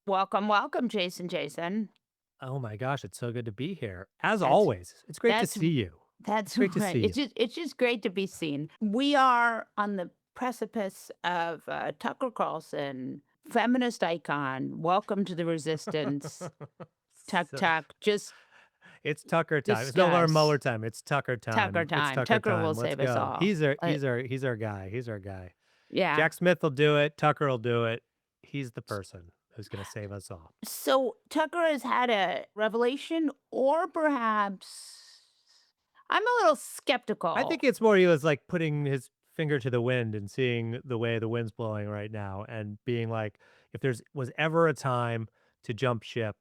Welcome, welcome, Jason. Oh my gosh, it's so good to be here. As That's always, it's great to that's see you. It's that's great to right. see you. It's just great to be seen. We are on the precipice of Tucker Carlson, feminist icon. Welcome to the resistance. Tuck So, tuck. Just it's Tucker time. It's no Laura discuss Mueller time. It's Tucker Tucker time. It's time. Tucker Tucker will time. Let's save us go. all. He's our guy. He's our guy. Yeah. Jack Smith will do it. Tucker will do it. He's the person who's gonna save us all. So Tucker has had a revelation, or perhaps I'm a little I think skeptical. it's more he was like putting his finger to the wind and seeing the way the wind's blowing right now and being like, if there's was ever a time to jump ship,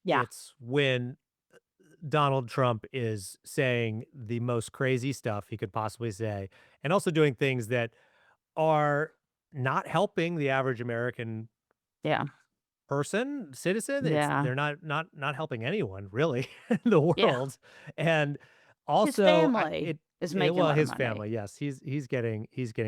Yeah. it's when Donald Trump is saying the most crazy stuff he could possibly say, and also doing things that are not helping the average American Yeah. citizen. It's Yeah. they're not helping anyone really in the Yeah. world, and His also family is making a well, lot of his money. family, yes, he's getting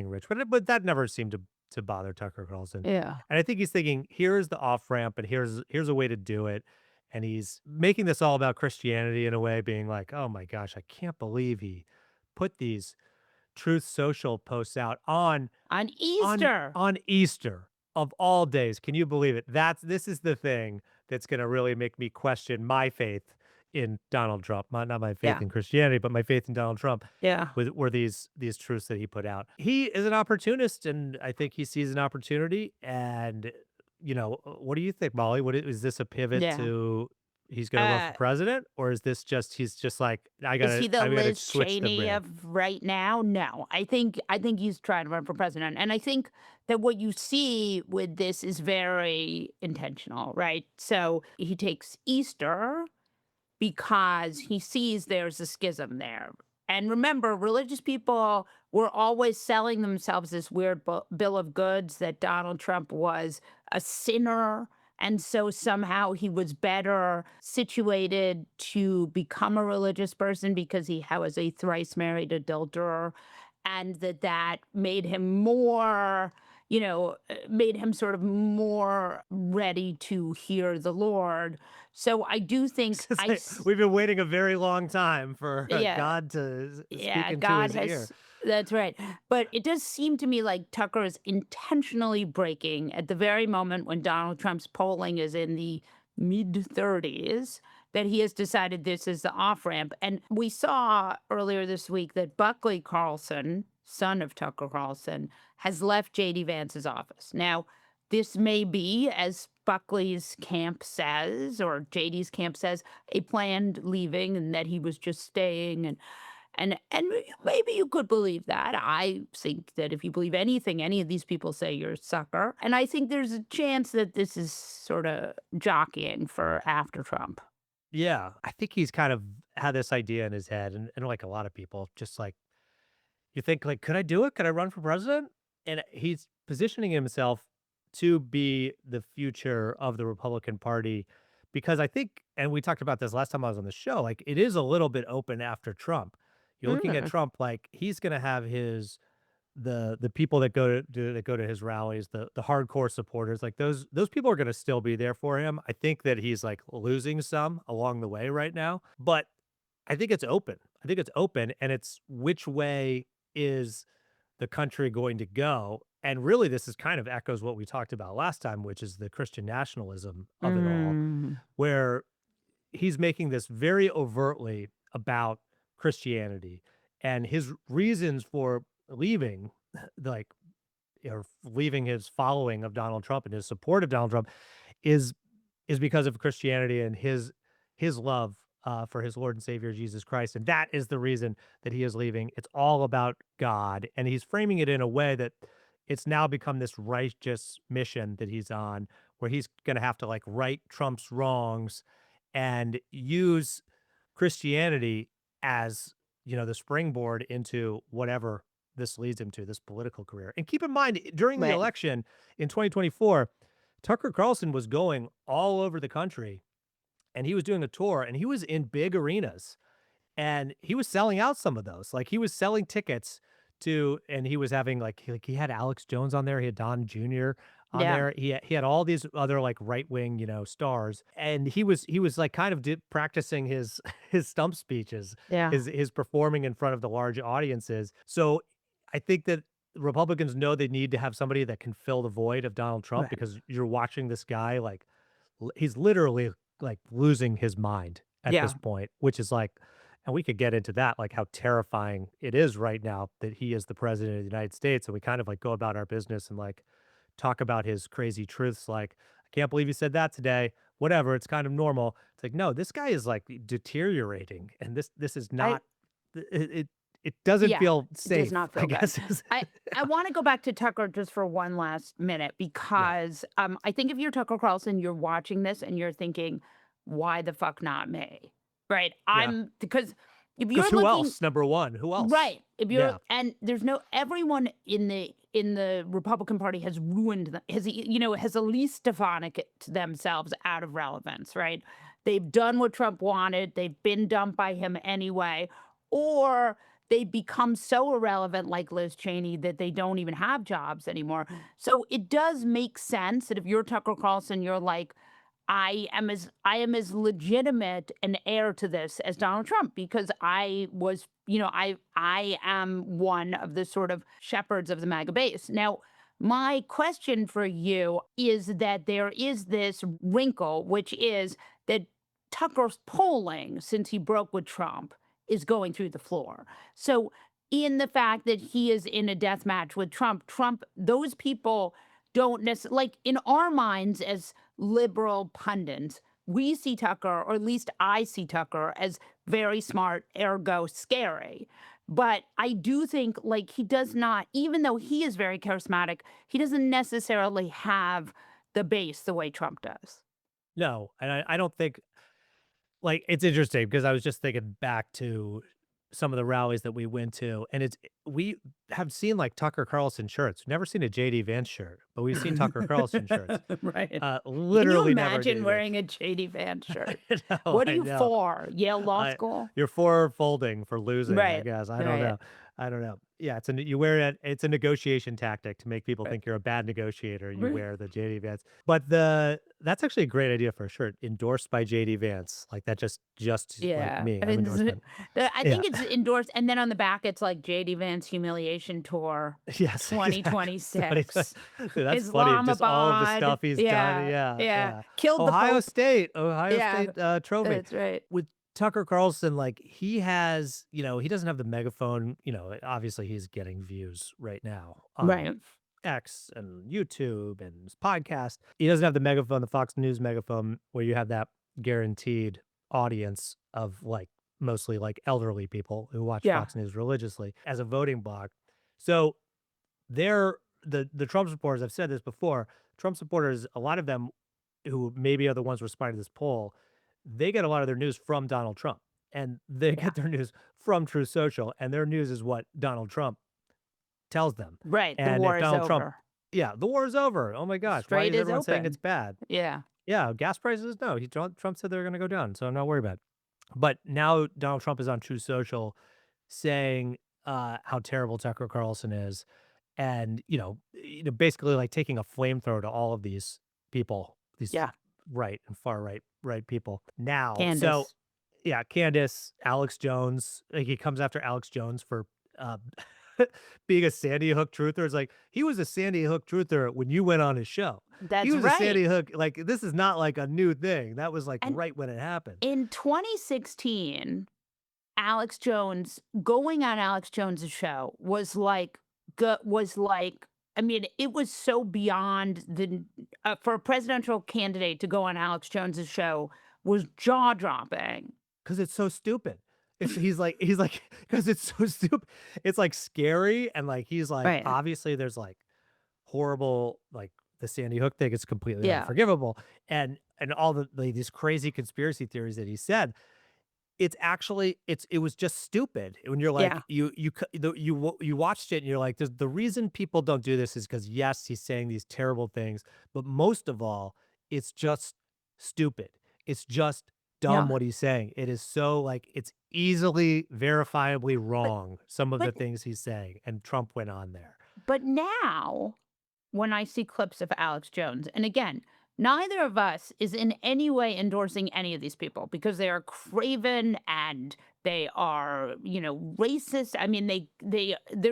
rich, but that never seemed to bother Tucker Carlson, Yeah. and I think he's thinking, "Here's the off ramp, and here's a way to do it," and he's making this all about Christianity in a way, being like, "Oh my gosh, I can't believe he put these Truth Social posts out On on Easter. on Easter of all days. Can you believe it? This is the thing that's gonna really make me question my faith in Donald Trump. Not my faith Yeah. in Christianity, but my faith in Donald Trump Yeah. were these truths that he put out. He is an opportunist, and I think he sees an opportunity. And, what do you think, Molly? Is this a pivot Yeah. to he's gonna run for Uh, president, or is this just he's just like, is he the I gotta Liz switch the Cheney brand? of right now? No. I think he's trying to run for president. And I think that what you see with this is very intentional, right? So he takes Easter because he sees there's a schism there. And remember, religious people were always selling themselves this weird bill of goods that Donald Trump was a sinner. And so somehow he was better situated to become a religious person because he was a thrice married adulterer. And that made him more, made him sort of more ready to hear the Lord. So I do think It's like, we've been waiting a very long time for, yeah, God to speak yeah, into God his ear. has that's right. But it does seem to me like Tucker is intentionally breaking at the very moment when Donald Trump's polling is in the mid-30s, that he has decided this is the off-ramp. And we saw earlier this week that Buckley Carlson, son of Tucker Carlson, has left JD Vance's office. Now, this may be, as Buckley's camp says, or JD's camp says, a planned leaving, and that he was just staying, and maybe you could believe that. I think that if you believe anything any of these people say, you're a sucker. And I think there's a chance that this is sort of jockeying for after Trump. Yeah, I think he's kind of had this idea in his head, and like a lot of people, just like you think like, "Could I do it? Could I run for president?" And he's positioning himself to be the future of the Republican Party because I think, and we talked about this last time I was on the show, like, it is a little bit open after Trump. You're looking at Mm, Trump like he's gonna have his the people that go to his rallies, the hardcore supporters, like those people are gonna still be there for him. I think that he's, like, losing some along the way right now, but I think it's open. I think it's open, and it's which way is the country going to go? And really, this is kind of echoes what we talked about last time, which is the Christian nationalism of it all, mm, where he's making this very overtly about Christianity, and his reasons for leaving, like, or leaving his following of Donald Trump and his support of Donald Trump is because of Christianity and his love, for his Lord and Savior Jesus Christ, and that is the reason that he is leaving. It's all about God, and he's framing it in a way that it's now become this righteous mission that he's on, where he's gonna have to, like, right Trump's wrongs and use Christianity as, the springboard into whatever this leads him to, this political career. And keep in mind, during the right. election in 2024, Tucker Carlson was going all over the country and he was doing a tour and he was in big arenas and he was selling out some of those. Like he was selling tickets to, and he was having like he had Alex Jones on there. He had Don Jr. on Yeah. there. He had all these other like right wing, stars, and he was like kind of practicing his his stump speeches, Yeah. his performing in front of the large audiences. So I think that Republicans know they need to have somebody that can fill the void of Donald Trump Right. because you're watching this guy like he's literally like losing his mind at Yeah. this point, which is like, and we could get into that, like how terrifying it is right now that he is the president of the United States. And we kind of like go about our business and like talk about his crazy truths. Like, I can't believe you said that today. Whatever. It's kind of normal. It's like, no, this guy is like deteriorating. And this is I not, it doesn't Yeah, feel it does safe, not I feel good. guess. Is I wanna go back to Tucker just for one last minute yeah. because, I think if you're Tucker Carlson, you're watching this and you're thinking, "Why the fuck not me?" Right? Yeah. Because if Because you're who looking else? Number one, who else? right, if you're Yeah. and there's no everyone in the Republican Party has ruined the has at least Stefanik to themselves out of relevance, right? They've done what Trump wanted, they've been dumped by him anyway, or they become so irrelevant like Liz Cheney that they don't even have jobs anymore. So it does make sense that if you're Tucker Carlson, you're like, I am as legitimate an heir to this as Donald Trump because I was, I am one of the sort of shepherds of the MAGA base. Now, my question for you is that there is this wrinkle, which is that Tucker's polling since he broke with Trump is going through the floor. So in the fact that he is in a death match with Trump, those people don't necessarily like in our minds as liberal pundits, we see Tucker, or at least I see Tucker, as very smart, ergo scary. But I do think, like, he does not, even though he is very charismatic, he doesn't necessarily have the base the way Trump does. No, and I don't think like, it's interesting because I was just thinking back to some of the rallies that we went to, and we have seen, like, Tucker Carlson shirts. Never seen a JD Vance shirt, but we've seen Tucker Carlson shirts. Right. Can you Literally never a imagine JD Vance. wearing a JD Vance shirt? I know, What are I you know. for? Yale Law I School? you're for folding, for losing, I Right. guess. I don't Right. know. I don't know. Yeah, you wear it. It's a negotiation tactic to make people Right. think you're a bad negotiator. You Right. wear the JD Vance, but that's actually a great idea for a shirt endorsed by JD Vance. Like that, just like Yeah, me. I I'm mean, endorsement. I Yeah. think it's endorsed, and then on the back, it's like JD Vance Humiliation Tour Yes, exactly. Somebody said 2026, dude, that's funny. Just all of the Islamabad. stuff he's done. Yeah, Yeah, yeah, yeah. killed the Pope. Ohio Yeah, State trophy that's right. with Tucker Carlson. Like he has, he doesn't have the megaphone. Obviously he's getting views right now on Right. X and YouTube and his podcast. He doesn't have the megaphone, the Fox News megaphone, where you have that guaranteed audience of like mostly like elderly people who watch Yeah, Fox News religiously as a voting bloc. So they're the Trump supporters, I've said this before, Trump supporters, a lot of them who maybe are the ones responding to this poll, they get a lot of their news from Donald Trump, and they yeah, get their news from True Social, and their news is what Donald Trump tells them. right. The And if war is Donald Trump over. yeah, the war is over. Oh my The gosh, why strait is is everyone saying it's open. bad? Yeah, Yeah, gas prices? No, Trump said they're gonna go down, so I'm not worried about it. But now Donald Trump is on True Social saying, how terrible Tucker Carlson is, and, basically, like, taking a flamethrower to all of these people, these yeah. right and far right people. Now so, Candace. yeah, Candace, Alex Jones, like, he comes after Alex Jones for, uh, being a Sandy Hook truther. It's like, he was a Sandy Hook truther when you went on his show. He That's was a right. Sandy Hook like, this is not, like, a new thing. That was, like, And right when it happened. in 2016, Alex Jones going on Alex Jones's show was like I mean, it was so beyond the for a presidential candidate to go on Alex Jones's show was jaw-dropping. 'Cause it's so stupid. He's like, because it's so stupid. It's, like, scary and, like, he's like, Right. obviously, there's, like, horrible like, the Sandy Hook thing is completely Yeah. unforgivable, and all these crazy conspiracy theories that he said. It's actually it was just stupid when you're Yeah. like, you watched it and you're like, the reason people don't do this is because yes, he's saying these terrible things, but most of all, it's just stupid. It's just dumb Yeah. what he's saying. It is so, like, it's easily verifiably But wrong, some of the but things he's saying, and Trump went on there. but now when I see clips of Alex Jones. And again, neither of us is in any way endorsing any of these people because they are craven and they are, racist. I mean, they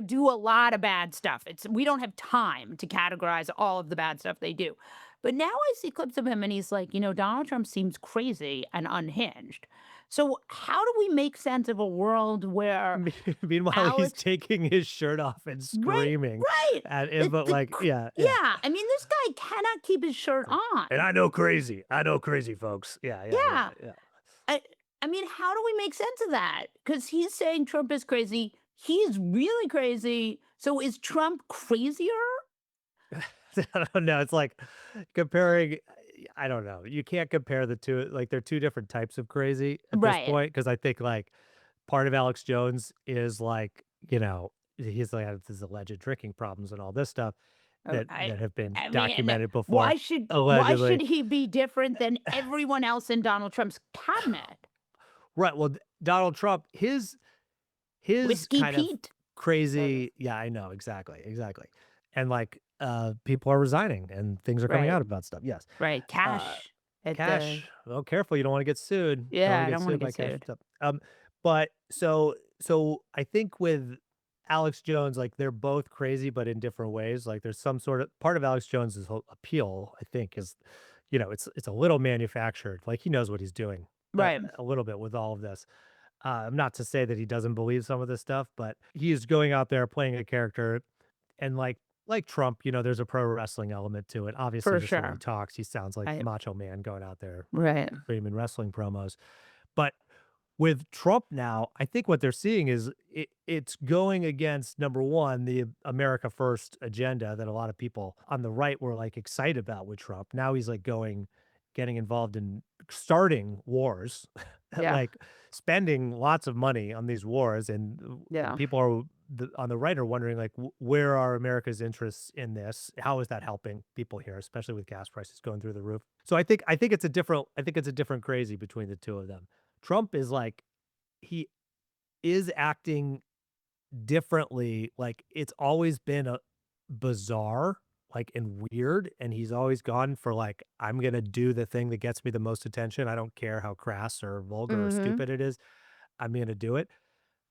do a lot of bad stuff. We don't have time to categorize all of the bad stuff they do. But now I see clips of him and he's like, Donald Trump seems crazy and unhinged. So how do we make sense of a world where Meanwhile, he's Alex taking his shirt off and right, screaming right. at him, The but the like, cr yeah, yeah. yeah, I mean, this guy cannot keep his shirt Like, and on. I know crazy folks. Yeah, yeah, yeah, Yeah. yeah. I I mean, how do we make sense of that? Because he's saying Trump is crazy. He's really crazy. So is Trump crazier? I don't know. It's like comparing. I don't know. You can't compare the two. Like they're two different types of crazy at this Right. point. Because I think like part of Alex Jones is like he's like had his alleged drinking problems and all this stuff Oh, that have been I mean, documented why before, should why should allegedly. he be different than everyone else in Donald Trump's cabinet? Right. Well, Donald Trump, his Whiskey kind of Pete. crazy. Yeah, I know exactly, exactly. And like people are resigning and things are coming Right. out about stuff. Yes. Right. Uh Cash at the Cash. Oh, careful, you don't wanna get sued. Don't yeah, wanna I get don't want to sued by get Cash sued. stuff. But so I think with Alex Jones, like, they're both crazy, but in different ways. Like, there's some sort of part of Alex Jones's whole appeal, I think, is, it's a little manufactured. Like, he knows what he's doing Right. a little bit with all of this. Not to say that he doesn't believe some of this stuff, but he is going out there playing a character and like Trump, there's a pro wrestling element to it. Obviously, For just the way he sure. talks, he sounds like I Macho Man going out there right. screaming wrestling promos. But with Trump now, I think what they're seeing is it's going against number one, the America First agenda that a lot of people on the right were like excited about with Trump. Now he's like getting involved in starting wars, Yeah. like spending lots of money on these wars, and Yeah. people are on the right are wondering like where are America's interests in this? How is that helping people here, especially with gas prices going through the roof? So I think it's a different crazy between the two of them. Trump is like he is acting differently, like, it's always been a bizarre, like, and weird, and he's always gone for, like, "I'm gonna do the thing that gets me the most attention. I don't care how crass or vulgar or Mhm. stupid it is. I'm gonna do it."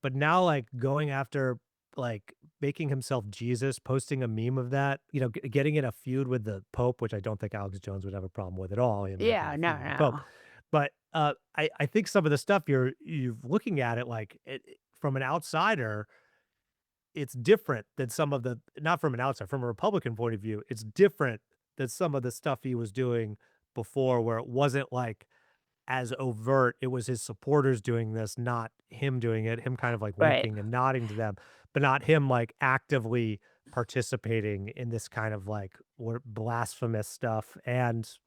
But now, like, going after, like, making himself Jesus, posting a meme of that, getting in a feud with the Pope, which I don't think Alex Jones would have a problem with at all, him getting in Yeah, a no, feud with the Pope. no. But, I think some of the stuff you're looking at it, like, from an outsider, it's different than some of the not from an outside, from a Republican point of view, it's different than some of the stuff he was doing before where it wasn't, like, as overt. It was his supporters doing this, not him doing it, him kind of, like, Right. winking and nodding to them, but not him, like, actively participating in this kind of, like, what blasphemous stuff and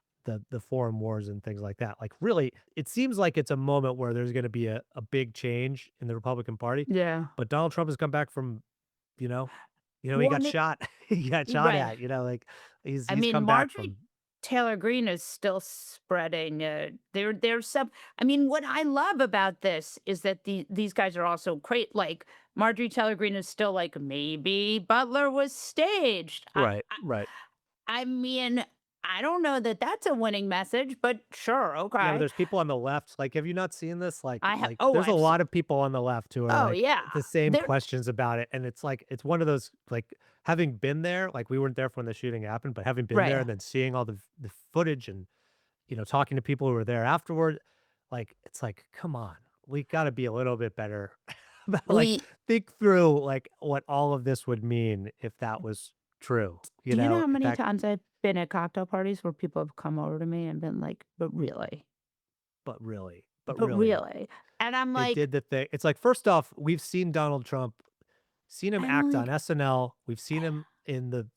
the foreign wars and things like that. Like, really, it seems like it's a moment where there's gonna be a big change in the Republican Party, Yeah. but Donald Trump has come back from you know he got One it shot he got shot right. at, like, I he's mean, come back Marjorie from Taylor Greene is still spreading, there's some I mean, what I love about this is that these guys are also great, like, Marjorie Taylor Greene is still like, "Maybe Butler was staged." Right, right. I mean, I don't know that that's a winning message, but sure, Yeah, but okay. there's people on the left, like, have you not seen this? There's a I've lot of people on the left who are, oh, like, yeah. the same There questions about it, and it's like it's one of those, like, having been there, like, we weren't there for when the shooting happened, but having been there right. and then seeing all the footage and, talking to people who were there afterward, like, it's like, "Come on, we gotta be a little bit better about, like, We think through, like, what all of this would mean if that was true," do you know how if many that times I've been at cocktail parties where people have come over to me and been like, "But really? but But really. really?" And I'm They like did the thing. It's like, first off, we've seen Donald Trump, seen him I'm act on like, SNL. We've seen him in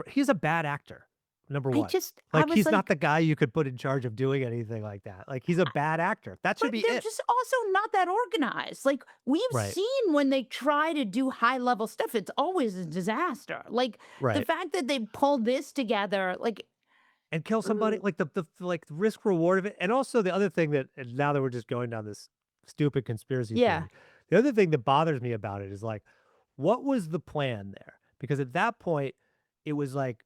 he's a bad actor, number one. I Like, was he's not like the guy you could put in charge of doing anything like that. Like, he's a bad actor. That but should be they're it. just also not that organized. Like, we've Right, seen when they try to do high level stuff, it's always a disaster. Like, the right. fact that they pulled this together, like, And kill somebody, ugh, like, like, risk reward of it. And also the other thing that and now that we're just going down this stupid conspiracy yeah, theory, the other thing that bothers me about it is, like, what was the plan there? Because at that point, it was like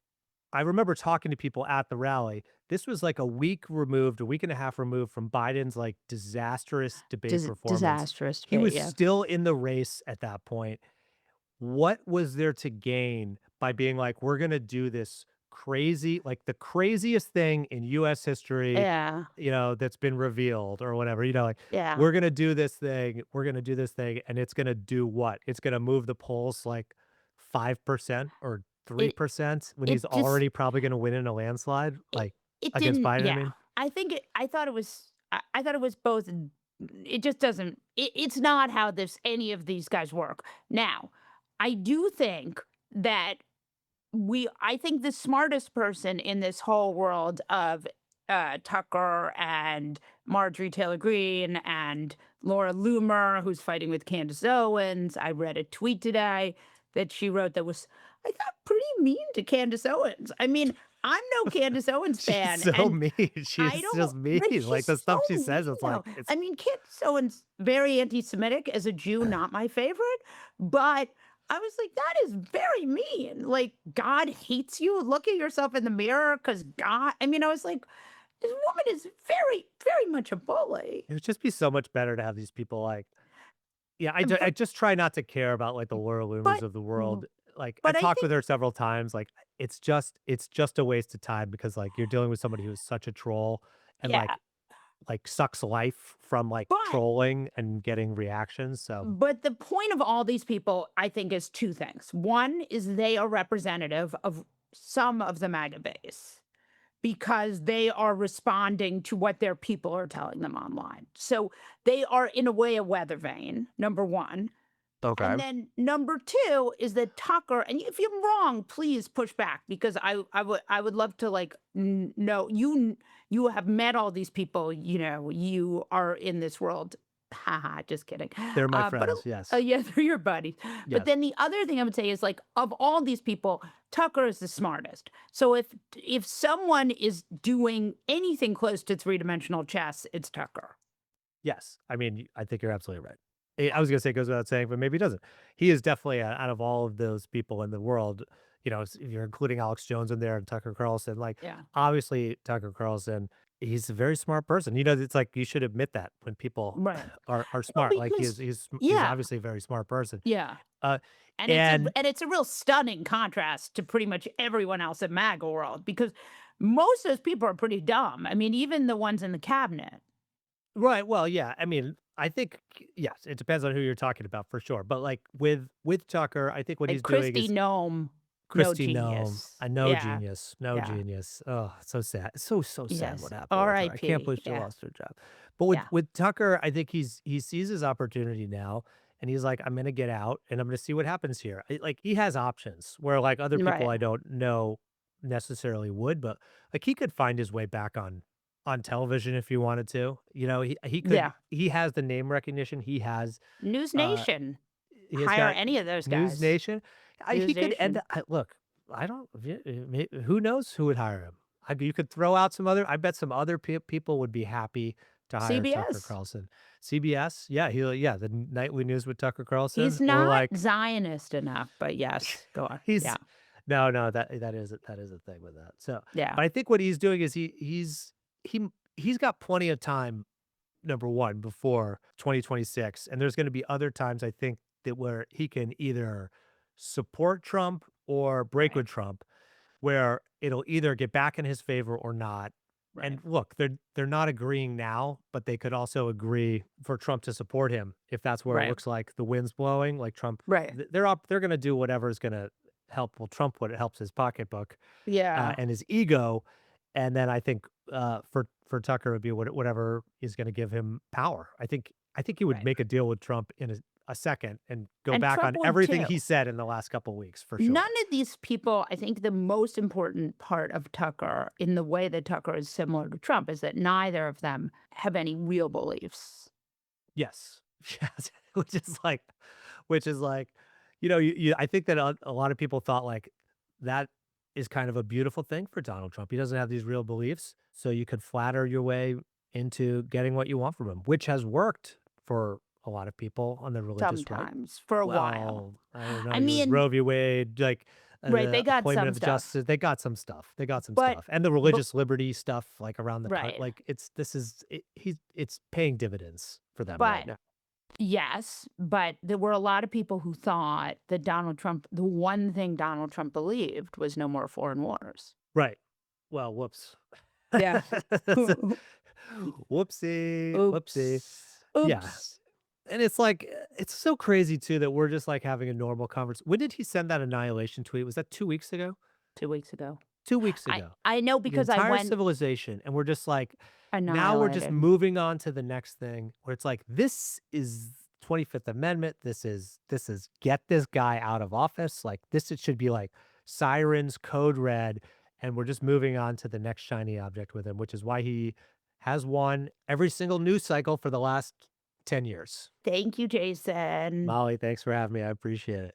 I remember talking to people at the rally. This was like a week and a half removed from Biden's like disastrous debate performance. Disastrous He debate, was yeah. still in the race at that point. What was there to gain by being like, we're going to do this crazy, like the craziest thing in US history, Yeah, that's been revealed or whatever, like yeah. we're going to do this thing, we're going to do this thing, and it's going to do what? It's going to move the polls like 5% or It 3% when he's it just already probably going to win in a landslide, it like it against didn't Biden, I yeah. mean. I thought it was I thought it was both it just doesn't it's not how this any of these guys work. Now, I do think that I think the smartest person in this whole world of Tucker and Marjorie Taylor Greene and Laura Loomer, who's fighting with Candace Owens. I read a tweet today that she wrote that was, I thought, pretty mean to Candace Owens. I mean, I'm no Candace Owens She's fan, so and mean. I She's don't, just mean. but Like she's the so stuff she mean says, it's though. like it's I mean, Candace Owens, very anti Semitic as a Jew, not my favorite, but I was like, that is very mean. Like, God hates you. Look at yourself in the mirror because God, I mean, I was like, this woman is very, very much a bully. it would just be so much better to have these people like. Yeah, I But, just try not to care about, like, the Laura Loomers but, of the world. Like, but I've I talked with think, her several times, like, it's just a waste of time because, like, you're dealing with somebody who's such a troll and, yeah, like, sucks life from, like, but, trolling and getting reactions, so. but the point of all these people, I think, is two things. One is they are representative of some of the MAGA base, because they are responding to what their people are telling them online. So they are, in a way, a weather vane, number one. Okay. And then number two is that Tucker, and if you're wrong, please push back because I would love to like know you have met all these people, you are in this world. Haha, just kidding. They're my But friends, yes. yeah, they're your buddies. But Yes. then the other thing I would say is like of all these people, Tucker is the smartest. So if someone is doing anything close to three-dimensional chess, it's Tucker. Yes. I mean, I think you're absolutely right. I was gonna say it goes without saying, but maybe it doesn't. He is definitely out of all of those people in the world, if you're including Alex Jones in there and Tucker Carlson, like Yeah. obviously Tucker Carlson, he's a very smart person. It's like you should admit that when people Right. are Well, smart. Like because he's yeah. obviously a very smart person. Yeah. Uh, And and it's a real stunning contrast to pretty much everyone else in MAGA world because most of those people are pretty dumb. I mean, even the ones in the cabinet, right, well, yeah, I mean, I think yes, it depends on who you're talking about for sure. But like with Tucker, I think what like he's doing Christy is Nome, no Christy Gnome, genius. I know Yeah. genius, no Yeah. genius. Oh, so sad. So sad what Yes. happened with her. I can't R.I.P. believe she Yeah. lost her job. But with Yeah. with Tucker, I think he sees his opportunity now and he's like, I'm gonna get out and I'm gonna see what happens here. Like he has options where like other people Right. I don't know necessarily would, but like he could find his way back on television if he wanted to. Yeah. He has the name recognition. News Uh Nation. he has Hire got any of those News guys. Nation. He News could end Nation. look, I don't who knows who would hire him? You could throw out some other I bet some other people would be happy to hire Tucker CBS. Carlson. CBS? Yeah, the nightly news with Tucker He's Carlson or not like Zionist enough, but yes, go on. he's Yeah. no, no, that is a thing with that. So, Yeah. but I think what he's doing is he he's got plenty of time, number 1, before 2026, and there's gonna be other times I think that where he can either support Trump or break Right. with Trump, where it'll either get back in his favor or not. Right. And look, they're not agreeing now, but they could also agree for Trump to support him if that's where it Right. looks like the wind's blowing, like Trump Right. they're gonna do whatever is gonna help well, Trump what it helps his pocketbook, Yeah. and his ego, and then I think, for Tucker, it would be whatever is gonna give him power. I think he would Right. make a deal with Trump in a second and go And back Trump on would everything too. he said in the last couple weeks for None sure. of these people, I think the most important part of Tucker, in the way that Tucker is similar to Trump, is that neither of them have any real beliefs. Yes. Yes, which is like, I think that a lot of people thought, like, that is kind of a beautiful thing for Donald Trump. He doesn't have these real beliefs, so you could flatter your way into getting what you want from him, which has worked for a lot of people on the religious right. Sometimes, for a while. Well, I don't know, I you was mean, Roe v. Wade, like, Right, they the got appointment some of the stuff. justices. They got some stuff. They got some But stuff, and the but religious liberty stuff, like around the right. like it's this is it, he's it's paying dividends for them right But now. yes, but there were a lot of people who thought that Donald Trump the one thing Donald Trump believed was no more foreign wars. Right. Well, whoops. Yeah. Whoopsie, whoopsie. Oops. Yeah. Oops. And it's like, it's so crazy too that we're just like having a normal conversation. When did he send that annihilation tweet? Was that 2 weeks ago? 2 weeks ago. 2 weeks I ago. I know The because I entire went civilization. And we're just like, now we're just annihilated. moving on to the next thing where it's like, this is 25th Amendment. This is get this guy out of office. Like this, it should be like sirens, code red. And we're just moving on to the next shiny object with him, which is why he has won every single news cycle for the last 10 years. Thank you, Jason. Molly, thanks for having me. I appreciate it.